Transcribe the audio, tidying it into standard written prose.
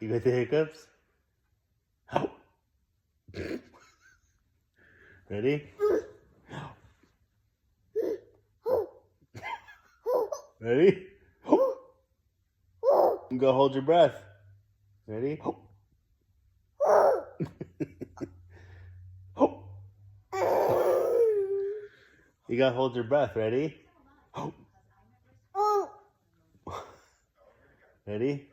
You got the hiccups? Ready? Ready? Go hold your breath. Ready? You gotta hold your breath. Ready? Ready?